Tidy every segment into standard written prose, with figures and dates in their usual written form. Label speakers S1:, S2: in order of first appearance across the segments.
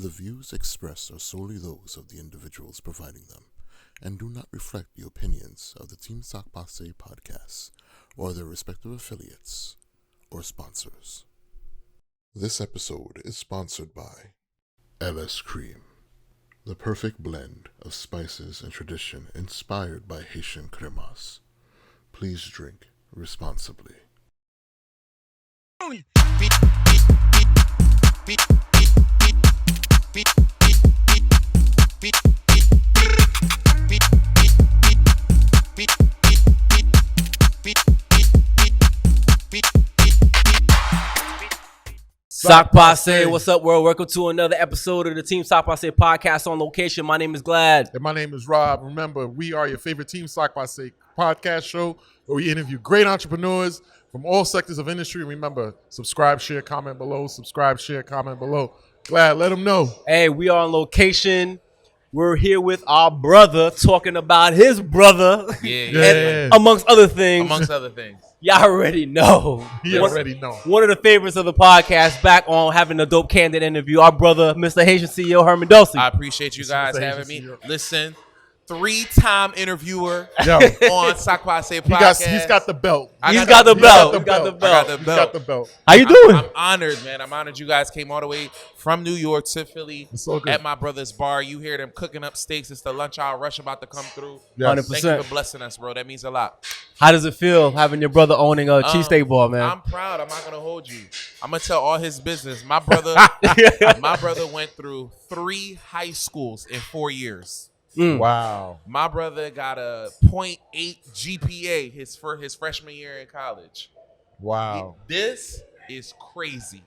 S1: The views expressed are solely those of the individuals providing them and do not reflect the opinions of the Team Sock Passe podcasts or their respective affiliates or sponsors. This episode is sponsored by LS Cream, the perfect blend of spices and tradition inspired by Haitian cremas. Please drink responsibly.
S2: Sock Passe, what's up, world? Welcome to another episode of the Team Sock Passe podcast on location. My name is Glad.
S3: And my name is Rob. Remember, we are your favorite Team Sock Passe podcast show where we interview great entrepreneurs from all sectors of industry. Remember, subscribe, share, comment below. Subscribe, share, comment below. Glad, let them know.
S2: Hey, we are on location. We're here with our brother talking about his brother.
S3: Yeah.
S2: Amongst other things. Y'all already know.
S3: You already know.
S2: One of the favorites of the podcast, back on having a dope candid interview, our brother, Mr. Haitian CEO, Herman Dolce.
S4: I appreciate you guys having me.
S3: CEO.
S4: Listen, 3-time interviewer
S3: Yo,
S4: on Sock Passe podcast.
S3: he's got the belt.
S2: He's got the belt.
S3: He's got the belt.
S2: How you doing?
S4: I'm honored, man. I'm honored you guys came all the way from New York to Philly
S3: It's so good.
S4: at my brother's bar. You hear them cooking up steaks. It's the lunch hour rush about to come through.
S3: Yes.
S2: 100%.
S4: Thank you for blessing us, bro. That means a lot.
S2: How does it feel having your brother owning a cheesesteak bar, man?
S4: I'm proud. I'm not going to hold you. I'm going to tell all his business. My brother went through 3 high schools in 4 years.
S3: Wow.
S4: My brother got a 0.8 GPA his freshman year in college.
S3: Wow.
S4: This is crazy.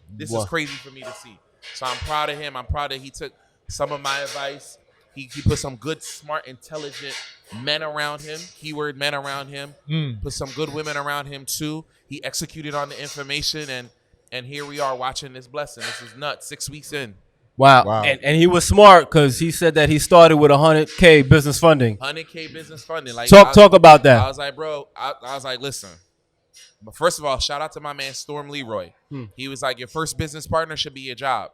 S4: This
S2: What?
S4: is crazy for me to see. So I'm proud of him. I'm proud that he took some of my advice. He put some good, smart, intelligent men around him. Keyword men around him. Put some good women around him too. He executed on the information, and here we are watching this blessing. This is nuts. 6 weeks in.
S2: Wow. And he was smart because he said that he started with $100K business funding.
S4: 100K business funding. Like
S2: Talk about that.
S4: I was like, bro, I was like, listen. But first of all, shout out to my man Storm Leroy. He was like, your first business partner should be your job.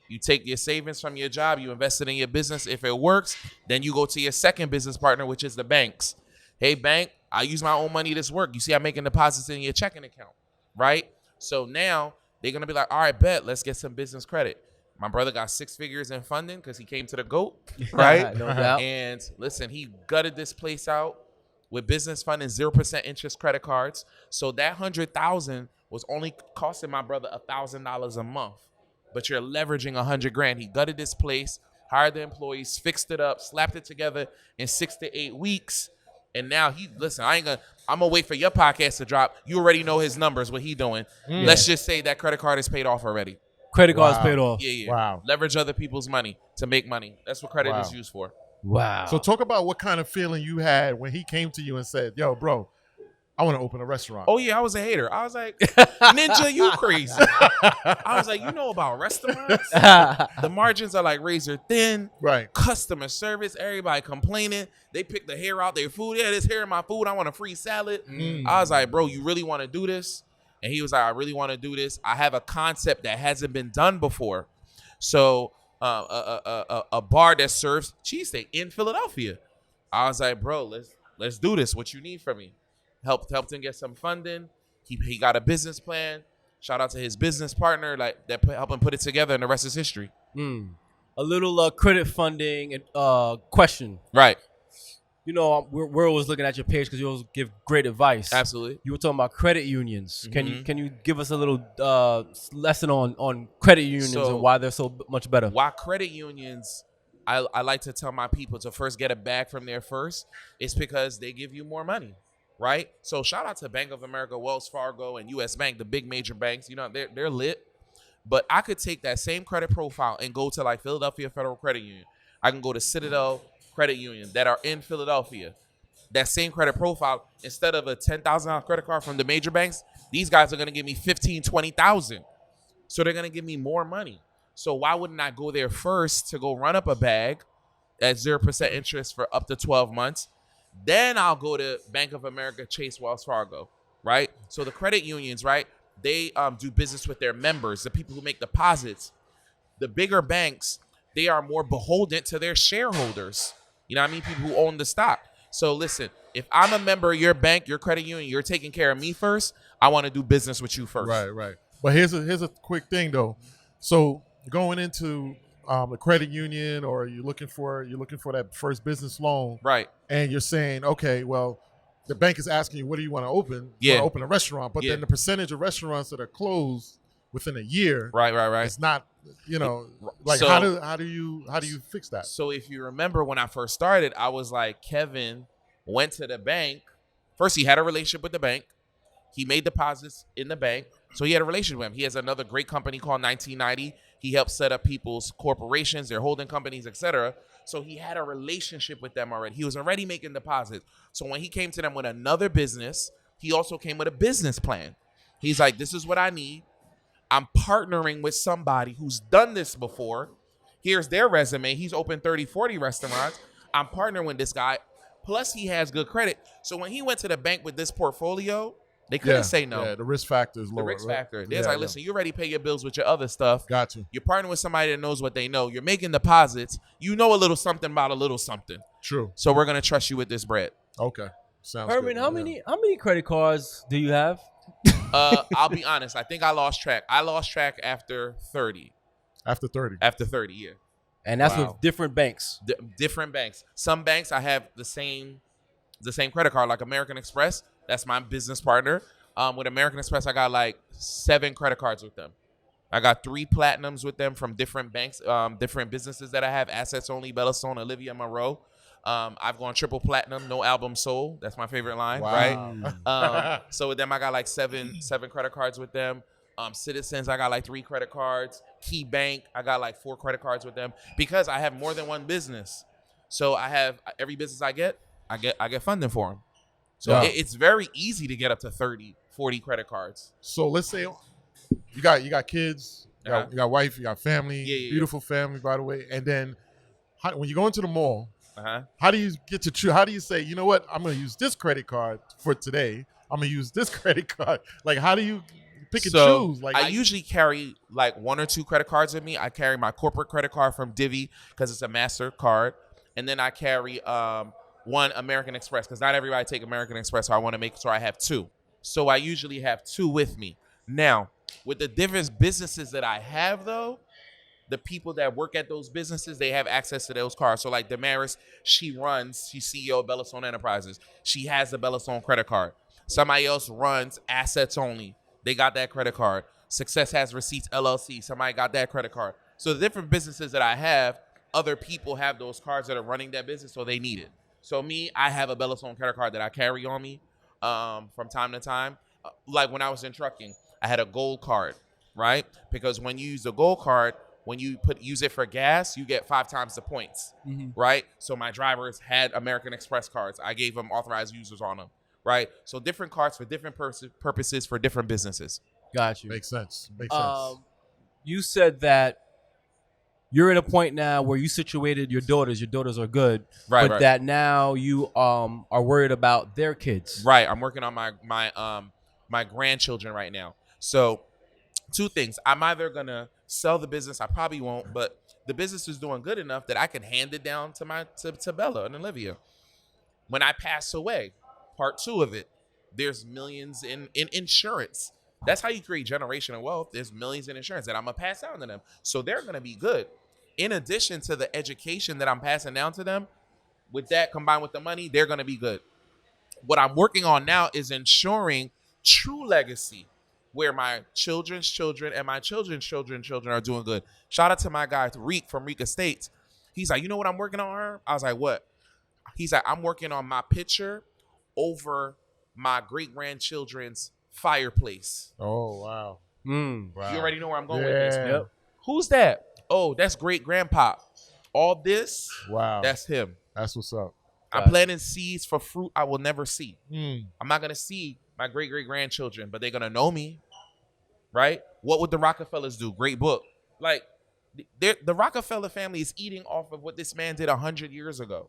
S4: You take your savings from your job, you invest it in your business. If it works, then you go to your second business partner, which is the banks. Hey, bank, I use my own money this work. You see I'm making deposits in your checking account, right? So now they're going to be like, all right, bet, let's get some business credit. My brother got 6 figures in funding because he came to the GOAT, right?
S2: No doubt.
S4: And listen, he gutted this place out with business funding, 0% interest credit cards. So that $100,000 was only costing my brother $1,000 a month. But you're leveraging $100,000. He gutted this place, hired the employees, fixed it up, slapped it together in 6 to 8 weeks. And now I'm gonna wait for your podcast to drop. You already know his numbers, what he doing. Let's just say that credit card is paid off already.
S2: Credit cards paid off.
S4: Yeah.
S3: Wow.
S4: Leverage other people's money to make money. That's what credit is used for.
S2: Wow.
S3: So talk about what kind of feeling you had when he came to you and said, yo, bro, I want to open a restaurant.
S4: Oh, yeah, I was a hater. I was like, Ninja, you crazy. I was like, you know about restaurants? The margins are like razor thin.
S3: Right.
S4: Customer service, everybody complaining. They pick the hair out their food. Yeah, this hair in my food. I want a free salad. I was like, bro, you really want to do this? And he was like, I really want to do this. I have a concept that hasn't been done before. So a bar that serves cheesesteak in Philadelphia. I was like, bro, let's do this. What you need from me? Helped him get some funding. He got a business plan. Shout out to his business partner that helped him put it together, and the rest is history.
S2: A little credit funding question.
S4: Right.
S2: You know, we're always looking at your page because you always give great advice.
S4: Absolutely.
S2: You were talking about credit unions. Can you give us a little lesson on credit unions and why they're so much better?
S4: Why credit unions, I like to tell my people to first get a bag from there first. It's because they give you more money, right? So shout out to Bank of America, Wells Fargo, and U.S. Bank, the big major banks. You know, they're lit. But I could take that same credit profile and go to like Philadelphia Federal Credit Union. I can go to Citadel Credit Union that are in Philadelphia. That same credit profile, instead of a $10,000 credit card from the major banks, these guys are going to give me $15,000, $20,000. So they're going to give me more money. So why wouldn't I go there first to go run up a bag at 0% interest for up to 12 months? Then I'll go to Bank of America, Chase, Wells Fargo, right? So the credit unions, right, they do business with their members, the people who make deposits. The bigger banks, they are more beholden to their shareholders. You know what I mean? People who own the stock. So listen, if I'm a member of your bank, your credit union, you're taking care of me first, I want to do business with you first.
S3: Right. But here's a quick thing though. So going into a credit union, or you're looking for that first business loan,
S4: Right.
S3: and you're saying, okay, well, the bank is asking you, what do you want to open? You want to open a restaurant, but then the percentage of restaurants that are closed within a year,
S4: right,
S3: it's not, like,
S4: so,
S3: how do you fix that?
S4: So if you remember when I first started, I was like, Kevin went to the bank. First, he had a relationship with the bank. He made deposits in the bank. So he had a relationship with him. He has another great company called 1990. He helped set up people's corporations, their holding companies, etc. So he had a relationship with them already. He was already making deposits. So when he came to them with another business, he also came with a business plan. He's like, this is what I need. I'm partnering with somebody who's done this before. Here's their resume. He's opened 30, 40 restaurants. I'm partnering with this guy. Plus, he has good credit. So when he went to the bank with this portfolio, they couldn't say no.
S3: Yeah, the risk factor is lower.
S4: The risk factor. They're like, listen, you already pay your bills with your other stuff.
S3: Got you.
S4: You're partnering with somebody that knows what they know. You're making deposits. You know a little something about a little something.
S3: True.
S4: So we're going to trust you with this bread.
S3: Okay. Sounds
S2: Herman,
S3: good.
S2: how many credit cards do you have?
S4: I'll be honest. I think I lost track. I lost track after 30.
S3: After 30.
S4: After 30, yeah.
S2: And that's with different banks.
S4: Different banks. Some banks I have the same credit card, like American Express. That's my business partner. With American Express, I got like 7 credit cards with them. I got 3 platinums with them from different banks, different businesses that I have. Assets Only, Bellastone, Olivia Monroe. I've gone triple platinum, no album sold. That's my favorite line, right? So with them, I got like seven credit cards with them. Citizens, I got like 3 credit cards. Key Bank, I got like 4 credit cards with them because I have more than one business. So I have every business I get funding for them. So it's very easy to get up to 30, 40 credit cards.
S3: So let's say you got kids, you got wife, you got family, beautiful family, by the way. And then when you go into the mall, how do you get to choose? How do you say, you know what, I'm going to use this credit card for today. I'm going to use this credit card. Like, how do you pick and choose? Like,
S4: I usually carry like 1 or 2 credit cards with me. I carry my corporate credit card from Divvy because it's a master card. And then I carry one American Express because not everybody take American Express. So I want to make sure I have 2. So I usually have 2 with me. Now, with the different businesses that I have, though, the people that work at those businesses, they have access to those cards. So like Damaris, she's CEO of Bellastone Enterprises. She has the Bellastone credit card. Somebody else runs Assets Only. They got that credit card. Success Has Receipts LLC. Somebody got that credit card. So the different businesses that I have, other people have those cards that are running that business, so they need it. So me, I have a Bellastone credit card that I carry on me from time to time. Like when I was in trucking, I had a gold card, right? Because when you use the gold card, when you use it for gas, you get 5 times the points, right? So my drivers had American Express cards. I gave them authorized users on them, right? So different cards for different purposes for different businesses.
S2: Got you.
S3: Makes sense.
S2: You said that you're in a point now where you situated your daughters. Your daughters are good, but that now you are worried about their kids.
S4: Right. I'm working on my grandchildren right now. So 2 things. I'm either gonna sell the business. I probably won't, but the business is doing good enough that I can hand it down to Bella and Olivia. When I pass away, part 2 of it, there's millions in insurance. That's how you create generational wealth. There's millions in insurance that I'm gonna pass down to them. So they're gonna be good. In addition to the education that I'm passing down to them, with that combined with the money, they're gonna be good. What I'm working on now is ensuring true legacy, where my children's children and my children's children are doing good. Shout out to my guy, Reek from Reek Estates. He's like, you know what I'm working on, Herm? I was like, what? He's like, I'm working on my picture over my great-grandchildren's fireplace.
S3: Oh, wow.
S4: Wow. You already know where I'm going with this.
S2: Yep.
S4: Who's that? Oh, that's great-grandpa. All this, that's him.
S3: That's what's up.
S4: I'm planting seeds for fruit I will never see. I'm not going to see my great-great-grandchildren, but they're going to know me, right? What would the Rockefellers do? Great book. Like, the Rockefeller family is eating off of what this man did 100 years ago,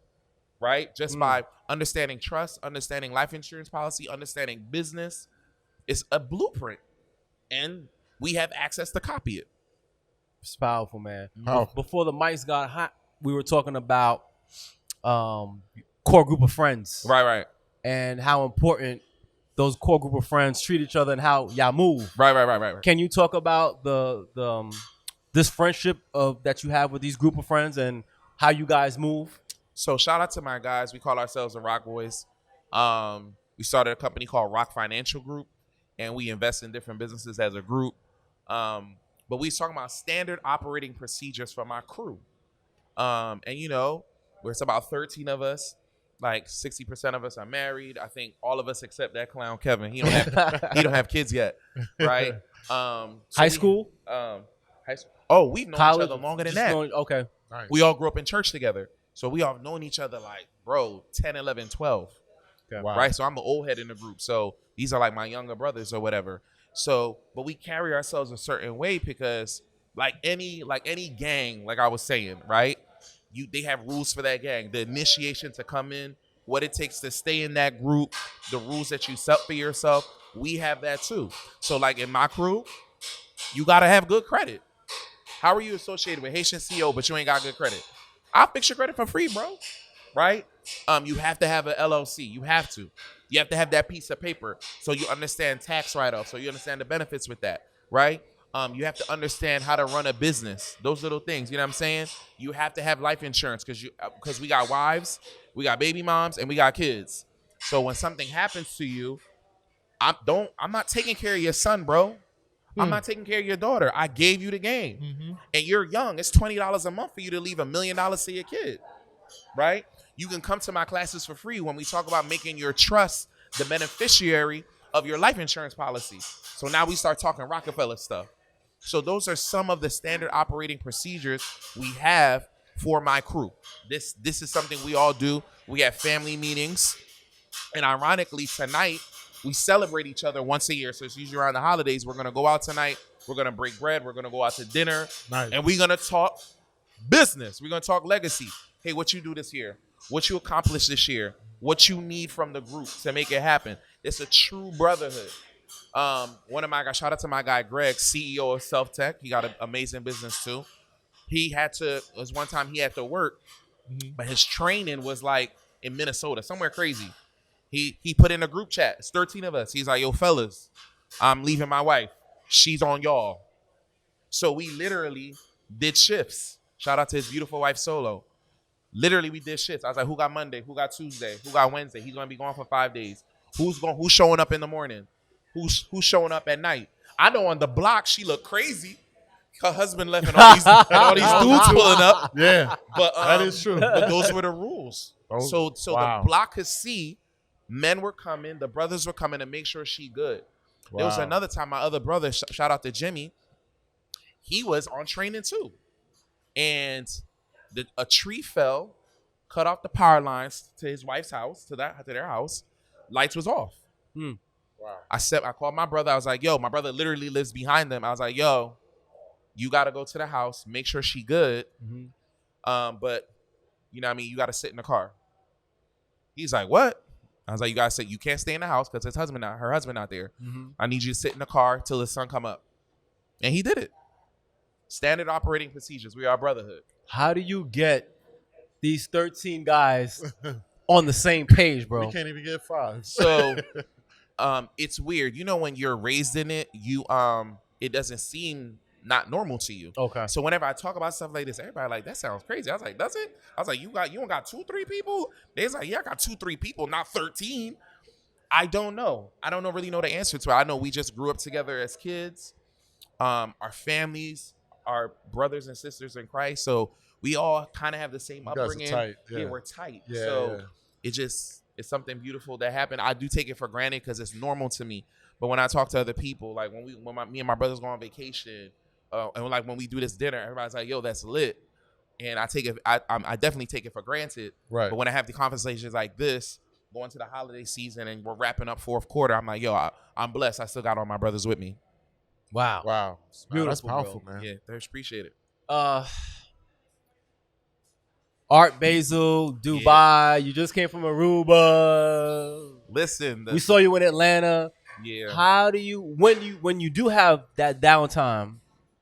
S4: right? Just by understanding trust, understanding life insurance policy, understanding business. It's a blueprint, and we have access to copy it.
S2: It's powerful, man.
S3: Powerful.
S2: Before the mics got hot, we were talking about core group of friends.
S4: Right.
S2: And how important those core group of friends treat each other and how y'all move.
S4: Right.
S2: Can you talk about this friendship that you have with these group of friends and how you guys move?
S4: So shout out to my guys. We call ourselves the Rock Boys. We started a company called Rock Financial Group, and we invest in different businesses as a group. But we talking about standard operating procedures for my crew. And it's about 13 of us. Like 60% of us are married. I think all of us except that clown Kevin. He don't have kids yet, right?
S2: High school.
S4: Oh, we've known
S2: College,
S4: each other longer than that.
S2: Okay.
S3: Nice.
S4: We all grew up in church together. So we all known each other like, 10, 11, 12.
S2: Okay.
S3: Wow.
S4: Right? So I'm the old head in the group. So these are like my younger brothers or whatever. So, but we carry ourselves a certain way because like any gang, like I was saying, right? They have rules for that gang. The initiation to come in, what it takes to stay in that group, the rules that you set for yourself, we have that too. So like in my crew, you got to have good credit. How are you associated with Haitian CEO, but you ain't got good credit? I'll fix your credit for free, bro. Right? You have to have an LLC. You have to have that piece of paper so you understand tax write-off, so you understand the benefits with that, right? You have to understand how to run a business. Those little things, you know what I'm saying? You have to have life insurance because we got wives, we got baby moms, and we got kids. So when something happens to you, I'm not taking care of your son, bro. I'm not taking care of your daughter. I gave you the game. And you're young. It's $20 a month for you to leave $1 million to your kid, right? You can come to my classes for free when we talk about making your trust the beneficiary of your life insurance policy. So now we start talking Rockefeller stuff. So those are some of the standard operating procedures we have for my crew. This is something we all do. We have family meetings. And ironically, tonight, we celebrate each other once a year. So it's usually around the holidays. We're going to go out tonight. We're going to break bread. We're going to go out to dinner.
S3: Nice.
S4: And we're going to talk business. We're going to talk legacy. Hey, what you do this year? What you accomplished this year? What you need from the group to make it happen? It's a true brotherhood. One of my guys, shout out to my guy, Greg, CEO of Self Tech. He got an amazing business too. It was one time he had to work, but his training was like in Minnesota, somewhere crazy. He put in a group chat. It's 13 of us. He's like, yo, fellas, I'm leaving my wife. She's on y'all. So we literally did shifts. Shout out to his beautiful wife, Solo. Literally, we did shifts. I was like, who got Monday? Who got Tuesday? Who got Wednesday? He's going to be gone for 5 days. Who's showing up in the morning? Who's showing up at night? I know on the block, she looked crazy. Her husband left and all these dudes pulling up.
S3: Yeah,
S4: but
S3: that is true.
S4: But those were the rules. So
S3: wow.
S4: The block could see men were coming, the brothers were coming to make sure she good. Wow. There was another time my other brother, shout out to Jimmy, he was on training too. And a tree fell, cut off the power lines to his wife's house, to their house. Lights was off.
S3: Wow.
S4: I called my brother. I was like, yo, my brother literally lives behind them. I was like, yo, you got to go to the house, make sure she good. But, you know what I mean? You got to sit in the car. He's like, what? I was like, you can't stay in the house because her husband not there. I need you to sit in the car till the sun come up. And he did it. Standard operating procedures. We are a brotherhood.
S2: How do you get these 13 guys on the same page, bro?
S3: We can't even get 5.
S4: So it's weird. You know, when you're raised in it, it doesn't seem not normal to you.
S2: Okay.
S4: So whenever I talk about stuff like this, everybody like, that sounds crazy. I was like, does it? I was like, you don't got 2-3 people? They was like, yeah, I got 2-3 people, not 13. I don't know. I don't really know the answer to it. I know we just grew up together as kids. Our families are brothers and sisters in Christ. So we all kind of have the same upbringing.
S3: Tight.
S4: Yeah, we're tight.
S3: Yeah,
S4: so it's something beautiful that happened. I do take it for granted because it's normal to me. But when I talk to other people, like me and my brothers go on vacation, and like when we do this dinner, everybody's like, yo, that's lit. And I take it, I definitely take it for granted.
S3: Right.
S4: But when I have the conversations like this, going to the holiday season and we're wrapping up fourth quarter, I'm like, yo, I'm blessed. I still got all my brothers with me.
S2: Wow.
S3: Beautiful, that's powerful, man.
S4: Yeah, they appreciate it.
S2: Art Basel, Dubai. Yeah. You just came from Aruba.
S4: Listen,
S2: we saw you in Atlanta.
S4: Yeah.
S2: How do you when you do have that downtime,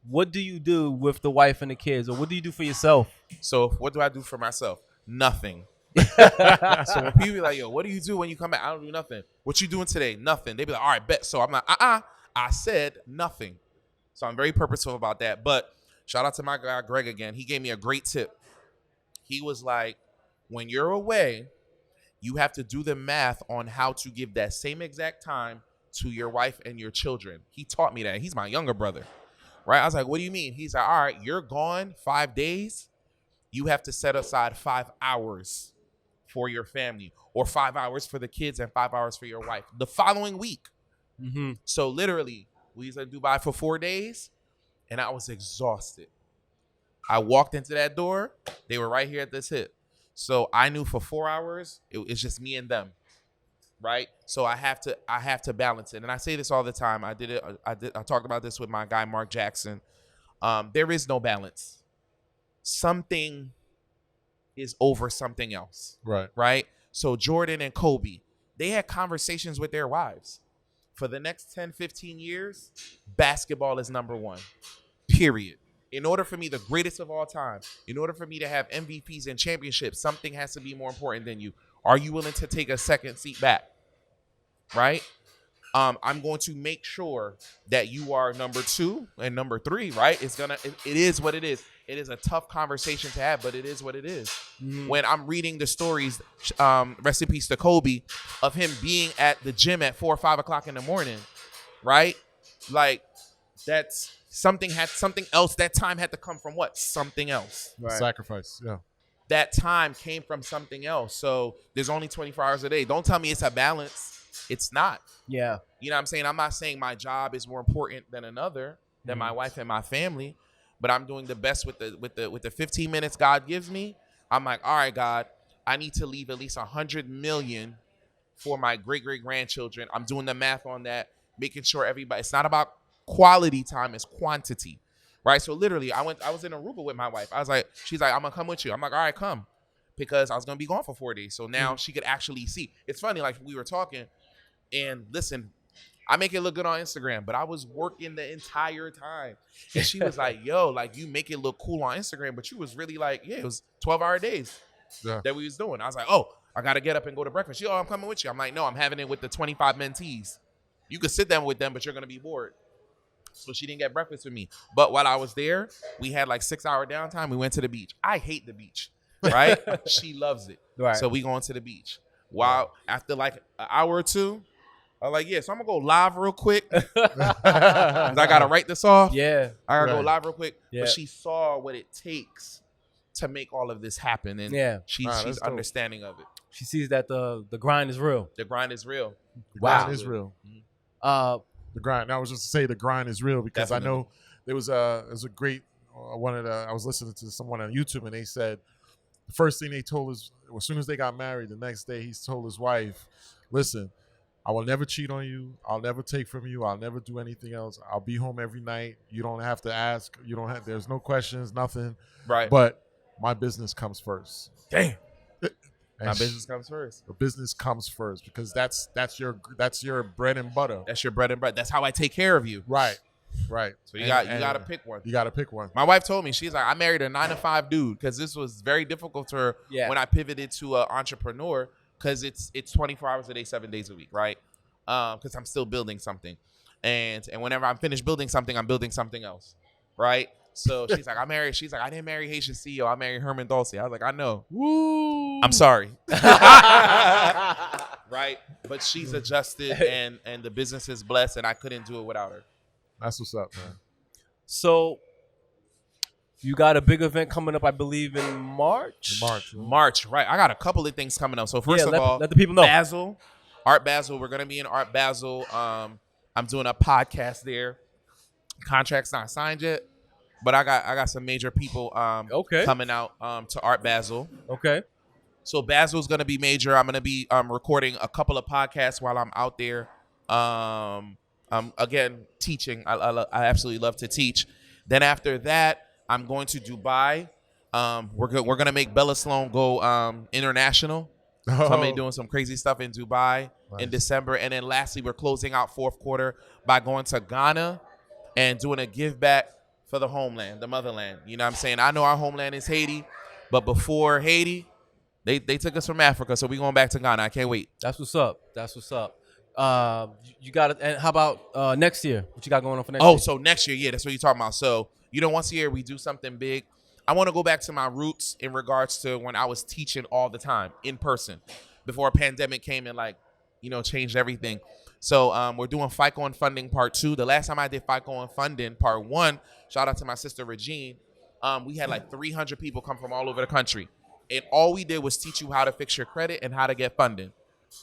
S2: what do you do with the wife and the kids, or what do you do for yourself?
S4: So what do I do for myself? Nothing. So when people be like, yo, what do you do when you come back? I don't do nothing. What you doing today? Nothing. They be like, all right, bet. So I'm like, I said nothing. So I'm very purposeful about that. But shout out to my guy Greg again. He gave me a great tip. He was like, when you're away, you have to do the math on how to give that same exact time to your wife and your children. He taught me that. He's my younger brother, right? I was like, what do you mean? He's like, all right, you're gone 5 days. You have to set aside 5 hours for your family, or 5 hours for the kids and 5 hours for your wife the following week.
S2: Mm-hmm.
S4: So literally, we was in Dubai for 4 days, and I was exhausted. I walked into that door. They were right here at this hip. So I knew for 4 hours, it's just me and them, right? So I have to balance it. And I say this all the time. I talked about this with my guy, Mark Jackson. There is no balance. Something is over something else. Right? So Jordan and Kobe, they had conversations with their wives. For the next 10, 15 years, basketball is number one, period. In order for me, the greatest of all time, in order for me to have MVPs and championships, something has to be more important than you. Are you willing to take a second seat back? Right? I'm going to make sure that you are number 2 and number 3, right? It is what it is. It is a tough conversation to have, but it is what it is. Mm-hmm. When I'm reading the stories, rest in peace to Kobe, of him being at the gym at 4 or 5 o'clock in the morning, right? Like, that's something else. That time had to come from what? Something else.
S3: Right. Sacrifice, yeah.
S4: That time came from something else. So there's only 24 hours a day. Don't tell me it's a balance. It's not.
S2: Yeah.
S4: You know what I'm saying? I'm not saying my job is more important than another, than my wife and my family, but I'm doing the best with the 15 minutes God gives me. I'm like, all right, God, I need to leave at least 100 million for my great-great-grandchildren. I'm doing the math on that, making sure everybody, it's not about quality time, it's quantity, right? So literally, I was in Aruba with my wife. She's like, I'm gonna come with you. I'm like, all right, come, because I was gonna be gone for 4 days. So now she could actually see. It's funny, like we were talking, and listen, I make it look good on Instagram, but I was working the entire time. And she was like, yo, like, you make it look cool on Instagram, but you was really like, yeah, it was 12-hour days that we was doing. I was like, oh, I got to get up and go to breakfast. I'm coming with you. I'm like, no, I'm having it with the 25 mentees. You could sit down with them, but you're going to be bored. So she didn't get breakfast with me. But while I was there, we had like 6-hour downtime. We went to the beach. I hate the beach, right? She loves it. Right. So we going to the beach. While after like an hour or two, I'm like, yeah, so I'm going to go live real quick. I got to write this off.
S2: Yeah.
S4: I got to go live real quick. Yeah. But she saw what it takes to make all of this happen. And she's understanding of it.
S2: She sees that the grind is real.
S4: The grind is real.
S3: The grind is real. Mm-hmm. The grind. I was just to say the grind is real because definitely. I know there was a great I was listening to someone on YouTube and they said the first thing they told us as soon as they got married, the next day he told his wife, listen, I will never cheat on you. I'll never take from you. I'll never do anything else. I'll be home every night. You don't have to ask. There's no questions, nothing.
S4: Right.
S3: But my business comes first.
S4: Damn. My business comes first.
S3: The business comes first because that's your bread and butter.
S4: That's your bread and butter. That's how I take care of you.
S3: Right.
S4: So you got to pick one.
S3: You got to pick one.
S4: My wife told me, she's like, I married a 9-to-5 dude because this was very difficult to her when I pivoted to an entrepreneur. Because it's 24 hours a day, 7 days a week, right? Because I'm still building something. And whenever I'm finished building something, I'm building something else, right? So she's like, I didn't marry Haitian CEO. I married Herman Dolce. I was like, I know.
S2: Woo.
S4: I'm sorry. Right? But she's adjusted and the business is blessed and I couldn't do it without her.
S3: That's what's up, man.
S2: So you got a big event coming up, I believe, in March.
S4: March, right? I got a couple of things coming up. So first of all,
S2: let the people know.
S4: Art Basel. We're gonna be in Art Basel. I'm doing a podcast there. Contract's not signed yet, but I got some major people coming out to Art Basel.
S2: Okay.
S4: So Basel's gonna be major. I'm gonna be recording a couple of podcasts while I'm out there. Again, teaching. I absolutely love to teach. Then after that, I'm going to Dubai. We're gonna make Bella Sloan go international. So I'm gonna be doing some crazy stuff in Dubai in December, and then lastly, we're closing out fourth quarter by going to Ghana and doing a give back for the homeland, the motherland. You know what I'm saying? I know our homeland is Haiti, but before Haiti, they took us from Africa, so we going back to Ghana. I can't wait.
S2: That's what's up. That's what's up. You got it. And how about next year? What you got going on for next year?
S4: Oh, so next year, yeah, that's what you're talking about. So, once a year we do something big. I want to go back to my roots in regards to when I was teaching all the time in person before a pandemic came and changed everything. So we're doing FICO and Funding Part 2. The last time I did FICO and Funding Part 1, shout out to my sister Regine, we had like 300 people come from all over the country. And all we did was teach you how to fix your credit and how to get funding.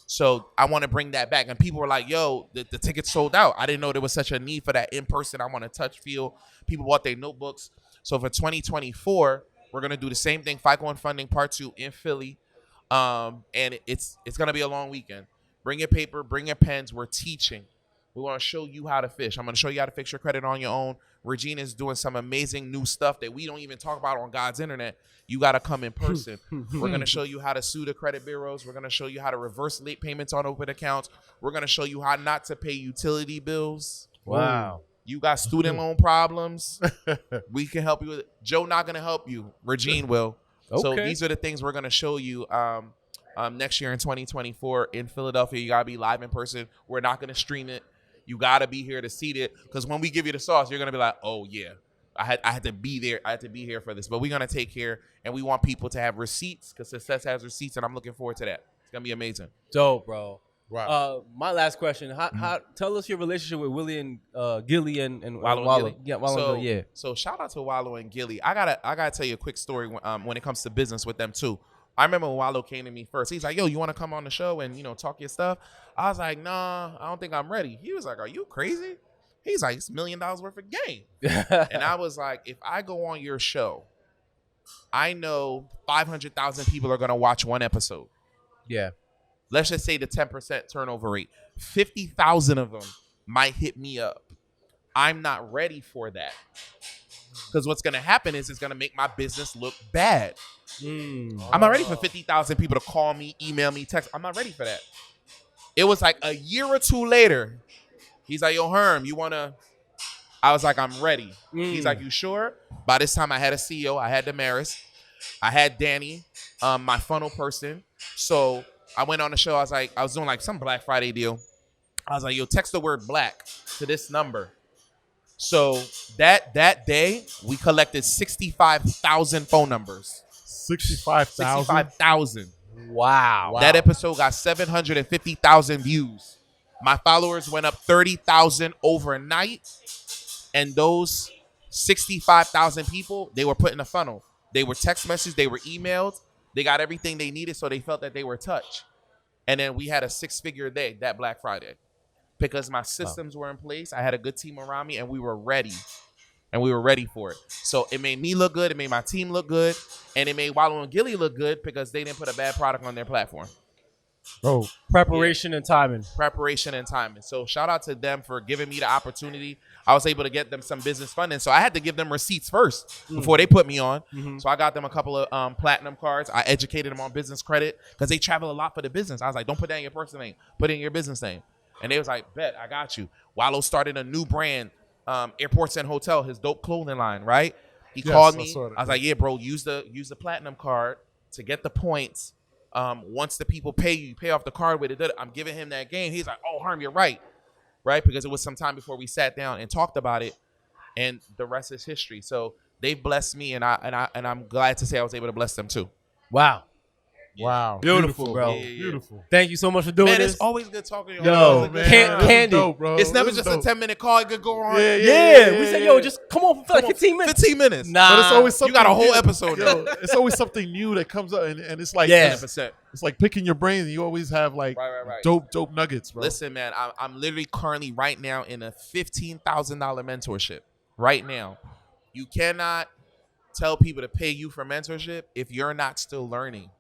S4: So I want to bring that back. And people were like, yo, the tickets sold out. I didn't know there was such a need for that in person. I want to touch, feel. People bought their notebooks. So for 2024, we're going to do the same thing, FICO and Funding Part 2 in Philly. And it's going to be a long weekend. Bring your paper, bring your pens. We're teaching. We want to show you how to fish. I'm going to show you how to fix your credit on your own. Regina is doing some amazing new stuff that we don't even talk about on God's internet. You got to come in person. We're going to show you how to sue the credit bureaus. We're going to show you how to reverse late payments on open accounts. We're going to show you how not to pay utility bills.
S2: Wow.
S4: You got student loan problems. We can help you with it. Joe not going to help you. Regine will.
S2: Okay.
S4: So these are the things we're going to show you next year in 2024 in Philadelphia. You got to be live in person. We're not going to stream it. You got to be here to see it, because when we give you the sauce, you're going to be like, oh, yeah, I had to be there. I had to be here for this. But we're going to take care, and we want people to have receipts, because success has receipts, and I'm looking forward to that. It's going to be amazing.
S2: Dope, bro.
S3: Wow.
S2: My last question. How tell us your relationship with Willie and Gilly and
S4: Wallow
S2: Wallow.
S4: and Gilly.
S2: Yeah, Wallow and Gilly, yeah.
S4: So shout out to Wallow and Gilly. I gotta tell you a quick story when it comes to business with them too. I remember when Wallow came to me first. He's like, yo, you want to come on the show and, talk your stuff? I was like, nah, I don't think I'm ready. He was like, are you crazy? He's like, it's $1 million worth of game. And I was like, if I go on your show, I know 500,000 people are going to watch one episode.
S2: Yeah.
S4: Let's just say the 10% turnover rate. 50,000 of them might hit me up. I'm not ready for that. Because what's going to happen is it's going to make my business look bad. I'm not ready for 50,000 people to call me, email me, text. I'm not ready for that. It was like a year or two later. He's like, yo, Herm, you want to? I was like, I'm ready. He's like, you sure? By this time, I had a CEO. I had Damaris. I had Danny, my funnel person. So I went on the show. I was doing like some Black Friday deal. I was like, yo, text the word black to this number. So that day, we collected 65,000 phone numbers.
S3: 65,000?
S4: 65,000.
S2: Wow.
S4: That episode got 750,000 views. My followers went up 30,000 overnight. And those 65,000 people, they were put in a funnel. They were text messaged. They were emailed. They got everything they needed, so they felt that they were touched. And then we had a 6-figure day that Black Friday because my systems were in place. I had a good team around me, and we were ready. And we were ready for it. So it made me look good. It made my team look good. And it made Wallow and Gilly look good because they didn't put a bad product on their platform.
S3: Oh,
S2: Preparation and timing.
S4: Preparation and timing. So shout out to them for giving me the opportunity. I was able to get them some business funding. So I had to give them receipts first before they put me on. So I got them a couple of platinum cards. I educated them on business credit because they travel a lot for the business. I was like, don't put that in your personal name. Put it in your business name. And they was like, bet, I got you. Wallow started a new brand, Airports and Hotel, his dope clothing line, right? He called me. I was like, yeah, bro, use the platinum card to get the points. Once the people pay you, pay off the card with it. I'm giving him that game. He's like, oh, Herm, you're right. Because it was some time before we sat down and talked about it, and the rest is history. So they've blessed me, and I'm glad to say I was able to bless them too.
S2: Wow.
S3: Wow.
S2: Beautiful, bro.
S4: Yeah.
S3: Beautiful.
S2: Thank you so much for doing
S4: Man,
S2: this.
S4: it's always good talking to you.
S2: Yo,
S3: man.
S2: Candy.
S3: Dope, bro.
S4: It's never
S3: This is
S4: just a
S3: dope.
S4: 10-minute call. It could go on.
S2: Yeah, we said, yo, just come on for like 15 minutes.
S4: 15 minutes.
S2: Nah.
S3: But it's always something
S4: You got a whole
S3: new.
S4: episode.
S3: Yo, it's always something new that comes up, and it's like
S2: Yeah.
S4: 100%.
S3: it's like picking your brain. And you always have like
S4: Right.
S3: dope nuggets, bro.
S4: Listen, man, I'm literally currently right now in a $15,000 mentorship. Right now. You cannot tell people to pay you for mentorship if you're not still learning.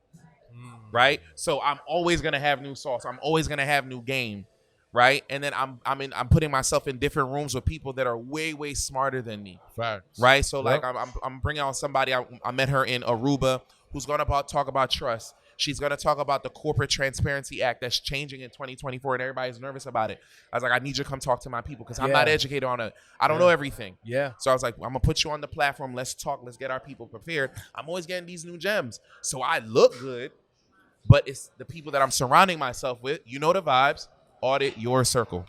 S4: Right? So I'm always going to have new sauce. I'm always going to have new game. Right? And then I'm putting myself in different rooms with people that are way smarter than me.
S3: Facts.
S4: Right? So
S3: Yep.
S4: like I'm bringing on somebody. I met her in Aruba who's going to talk about trust. She's going to talk about the Corporate Transparency Act that's changing in 2024, and everybody's nervous about it. I was like, I need you to come talk to my people because I'm not educated on it. I don't know everything.
S2: Yeah.
S4: So I was like, I'm going to put you on the platform. Let's talk. Let's get our people prepared. I'm always getting these new gems. So I look good, but it's the people that I'm surrounding myself with. You know the vibes. Audit your circle.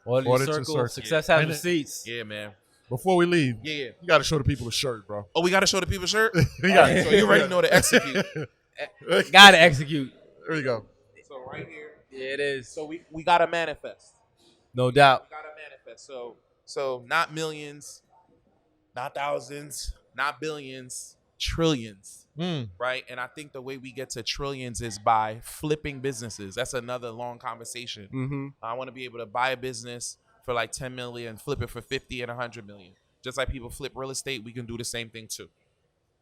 S2: Audit your circle. Success has receipts.
S4: Yeah, man.
S3: Before we leave,
S4: you
S3: got to show the people the shirt, bro.
S4: Oh, we got to show the people the shirt?
S3: So
S4: you already know to execute.
S2: Got to execute.
S3: There you go.
S4: So right here.
S2: Yeah, it is.
S4: So we got to manifest.
S2: No doubt.
S4: We got to manifest. So not millions, not thousands, not billions, trillions. Right? And I think the way we get to trillions is by flipping businesses. That's another long conversation.
S2: Mm-hmm.
S4: I want to be able to buy a business for like 10 million, flip it for 50 and 100 million. Just like people flip real estate, we can do the same thing too.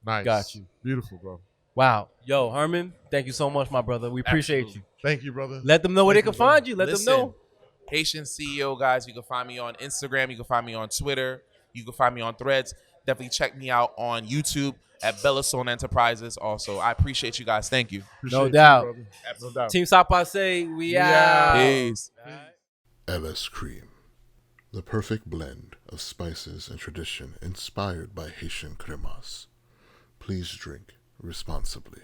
S3: Nice.
S2: Got you.
S3: Beautiful, bro.
S2: Wow. Yo, Herman, thank you so much, my brother. We appreciate you.
S3: Thank you, brother.
S2: Let them know where they can find you. Let them know.
S4: Haitian CEO, guys. You can find me on Instagram. You can find me on Twitter. You can find me on Threads. Definitely check me out on YouTube at Bellasone Enterprises also. I appreciate you guys. Thank you.
S2: No doubt.
S3: No doubt.
S2: Team Sock Passe, we out.
S4: Peace.
S1: LS Cream, the perfect blend of spices and tradition inspired by Haitian cremas. Please drink responsibly.